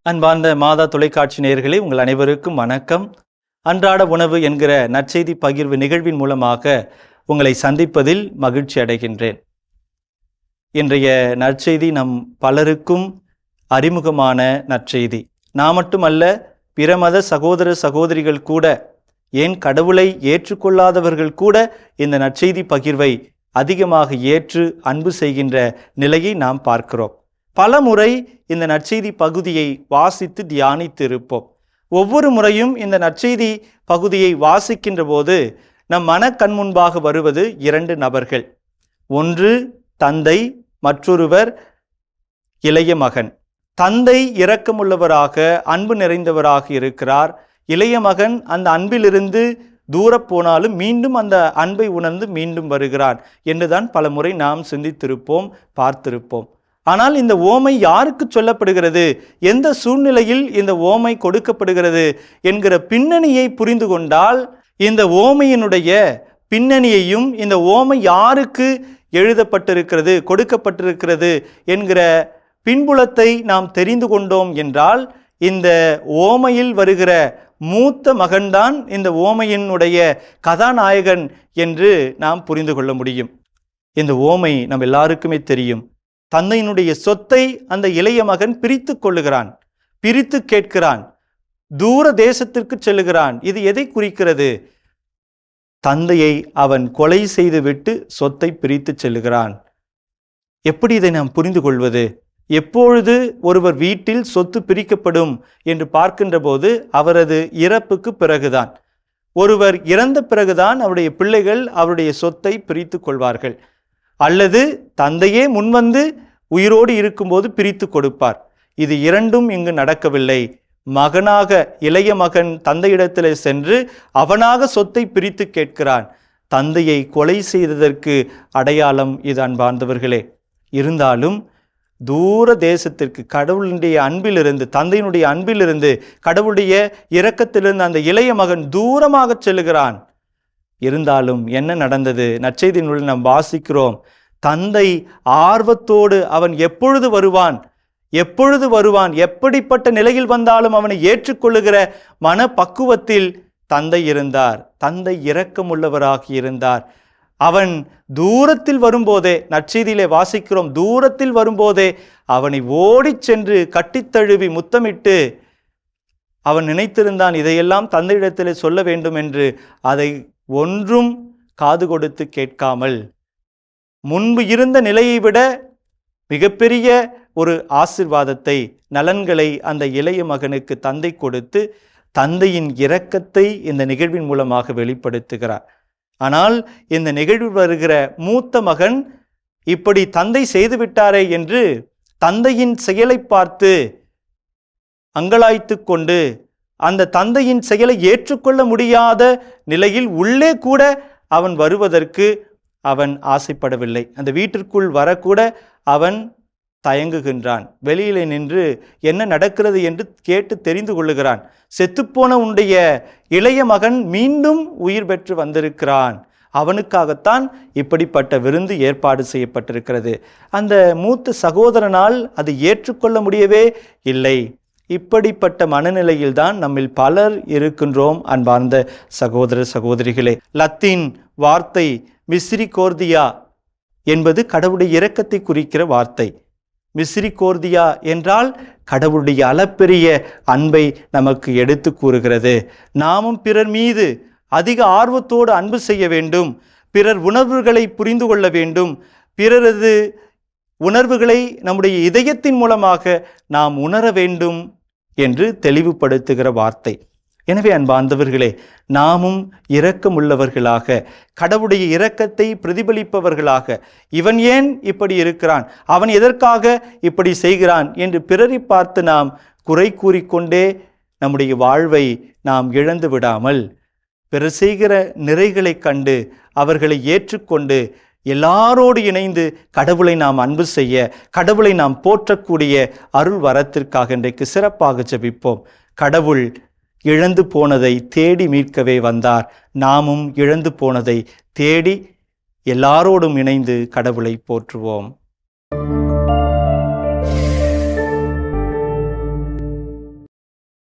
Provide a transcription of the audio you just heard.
அன்பார்ந்த மாதா தொலைக்காட்சி நேயர்களே, உங்கள் அனைவருக்கும் வணக்கம். அன்றாட உணவு என்கிற நற்செய்தி பகிர்வு நிகழ்வின் மூலமாக உங்களை சந்திப்பதில் மகிழ்ச்சி அடைகின்றேன். இன்றைய நற்செய்தி நம் பலருக்கும் அறிமுகமான நற்செய்தி. நான் மட்டுமல்ல, பிற மத சகோதர சகோதரிகள் கூட, ஏன் கடவுளை ஏற்றுக்கொள்ளாதவர்கள் கூட இந்த நற்செய்தி பகிர்வை அதிகமாக ஏற்று அன்பு செய்கின்ற நிலையை நாம் பார்க்கிறோம். பல முறை இந்த நற்செய்தி பகுதியை வாசித்து தியானித்து இருப்போம். ஒவ்வொரு முறையும் இந்த நற்செய்தி பகுதியை வாசிக்கின்ற போது நம் மனக்கண் முன்பாக வருவது இரண்டு நபர்கள். ஒன்று தந்தை, மற்றொருவர் இளைய மகன். தந்தை இரக்கமுள்ளவராக, அன்பு நிறைந்தவராக இருக்கிறார். இளைய மகன் அந்த அன்பிலிருந்து தூரப் போனாலும் மீண்டும் அந்த அன்பை உணர்ந்து மீண்டும் வருகிறான் என்றுதான் பல முறை நாம் சிந்தித்திருப்போம், பார்த்திருப்போம். ஆனால் இந்த ஓமை யாருக்கு சொல்லப்படுகிறது, எந்த சூழ்நிலையில் இந்த ஓமை கொடுக்கப்படுகிறது என்கிற பின்னணியை புரிந்து கொண்டால், இந்த ஓமையினுடைய பின்னணியையும், இந்த ஓமை யாருக்கு எழுதப்பட்டிருக்கிறது, கொடுக்கப்பட்டிருக்கிறது என்கிற பின்புலத்தை நாம் தெரிந்து கொண்டோம் என்றால், இந்த ஓமையில் வருகிற மூத்த மகன்தான் இந்த ஓமையினுடைய கதாநாயகன் என்று நாம் புரிந்து கொள்ள முடியும். இந்த ஓமை நம் எல்லாருக்குமே தெரியும். தந்தையினுடைய சொத்தை அந்த இளைய மகன் பிரித்து கொள்ளுகிறான், பிரித்து கேட்கிறான், தூர தேசத்திற்கு செல்லுகிறான். இது எதை குறிக்கிறது? தந்தையை அவன் கொலை செய்துவிட்டு சொத்தை பிரித்து செல்லுகிறான். எப்படி இதை நாம் புரிந்து கொள்வது? எப்பொழுது ஒருவர் வீட்டில் சொத்து பிரிக்கப்படும் என்று பார்க்கின்ற போது அவரது இறப்புக்கு பிறகுதான். ஒருவர் இறந்த பிறகுதான் அவருடைய பிள்ளைகள் அவருடைய சொத்தை பிரித்து கொள்வார்கள். அல்லது தந்தையே முன்வந்து உயிரோடு இருக்கும்போது பிரித்து கொடுப்பார். இது இரண்டும் இங்கு நடக்கவில்லை. மகனாக இளைய மகன் தந்தையிடத்தில் சென்று அவனாக சொத்தை பிரித்து கேட்கிறான். தந்தையை கொலை செய்ததற்கு அடையாளம் இது, அன்பார்ந்தவர்களே. இருந்தாலும் தூர தேசத்திற்கு, கடவுளுடைய அன்பிலிருந்து, தந்தையினுடைய அன்பிலிருந்து, கடவுளுடைய இரக்கத்திலிருந்து அந்த இளைய மகன் தூரமாக செல்லுகிறான். இருந்தாலும் என்ன நடந்தது? நற்செய்தியினுள் நாம் வாசிக்கிறோம். தந்தை ஆர்வத்தோடு அவன் எப்பொழுது வருவான், எப்பொழுது வருவான், எப்படிப்பட்ட நிலையில் வந்தாலும் அவனை ஏற்றுக்கொள்ளுகிற மனப்பக்குவத்தில் தந்தை இருந்தார். தந்தை இரக்கமுள்ளவராக இருந்தார். அவன் தூரத்தில் வரும்போதே, நற்செய்தியிலே வாசிக்கிறோம், தூரத்தில் வரும்போதே அவனை ஓடிச் சென்று கட்டித்தழுவி முத்தமிட்டு அவன் நினைத்திருந்தான் இதையெல்லாம் தந்தையிடத்திலே சொல்ல வேண்டும் என்று. அதை ஒன்றும் காது கொடுத்து கேட்காமல், முன்பு இருந்த நிலையை விட மிகப்பெரிய ஒரு ஆசீர்வாதத்தை, நலன்களை அந்த இளைய மகனுக்கு தந்தை கொடுத்து தந்தையின் இரக்கத்தை இந்த நிகழ்வின் மூலமாக வெளிப்படுத்துகிறார். ஆனால் இந்த நிகழ்வில் வருகிற மூத்த மகன் இப்படி தந்தை செய்துவிட்டாரே என்று தந்தையின் செயலை பார்த்து அங்கலாய்த்து கொண்டு, அந்த தந்தையின் செயலை ஏற்றுக்கொள்ள முடியாத நிலையில் உள்ளே கூட அவன் வருவதற்கு அவன் ஆசைப்படவில்லை. அந்த வீட்டிற்குள் வரக்கூட அவன் தயங்குகின்றான். வெளியிலே நின்று என்ன நடக்கிறது என்று கேட்டு தெரிந்து கொள்ளுகிறான். செத்துப்போன உன்னுடைய இளைய மகன் மீண்டும் உயிர் பெற்று வந்திருக்கிறான், அவனுக்காகத்தான் இப்படிப்பட்ட விருந்து ஏற்பாடு செய்யப்பட்டிருக்கிறது. அந்த மூத்த சகோதரனால் அது ஏற்றுக்கொள்ள முடியவே இல்லை. இப்படிப்பட்ட மனநிலையில்தான் நம்மில் பலர் இருக்கின்றோம், அன்பார்ந்த சகோதர சகோதரிகளே. லத்தீன் வார்த்தை மிஸ்ரிகோர்தியா என்பது கடவுளுடைய இரக்கத்தை குறிக்கிற வார்த்தை. மிஸ்ரிகோர்தியா என்றால் கடவுளுடைய அளப்பெரிய அன்பை நமக்கு எடுத்து கூறுகிறது. நாமும் பிறர் மீது அதிக ஆர்வத்தோடு அன்பு செய்ய வேண்டும், பிறர் உணர்வுகளை புரிந்து கொள்ள வேண்டும், பிறரது உணர்வுகளை நம்முடைய இதயத்தின் மூலமாக நாம் உணர வேண்டும் என்று தெளிவுபடுத்துகிற வார்த்தை. எனவே அன்பார்ந்தவர்களே, நாமும் இரக்கமுள்ளவர்களாக, கடவுளுடைய இரக்கத்தை பிரதிபலிப்பவர்களாக, இவன் ஏன் இப்படி இருக்கிறான், அவன் எதற்காக இப்படி செய்கிறான் என்று பிறரை பார்த்து நாம் குறை கூறிக்கொண்டே நம்முடைய வாழ்வை நாம் இழந்து விடாமல், பிறர் செய்கிற நிறைகளை கண்டு அவர்களை ஏற்றுக்கொண்டு எல்லாரோடு இணைந்து கடவுளை நாம் அன்பு செய்ய, கடவுளை நாம் போற்றக்கூடிய அருள் வரத்திற்காக இன்றைக்கு சிறப்பாக ஜெபிப்போம். கடவுள் இழந்து போனதை தேடி மீட்கவே வந்தார். நாமும் இழந்து போனதை தேடி எல்லாரோடும் இணைந்து கடவுளை போற்றுவோம்.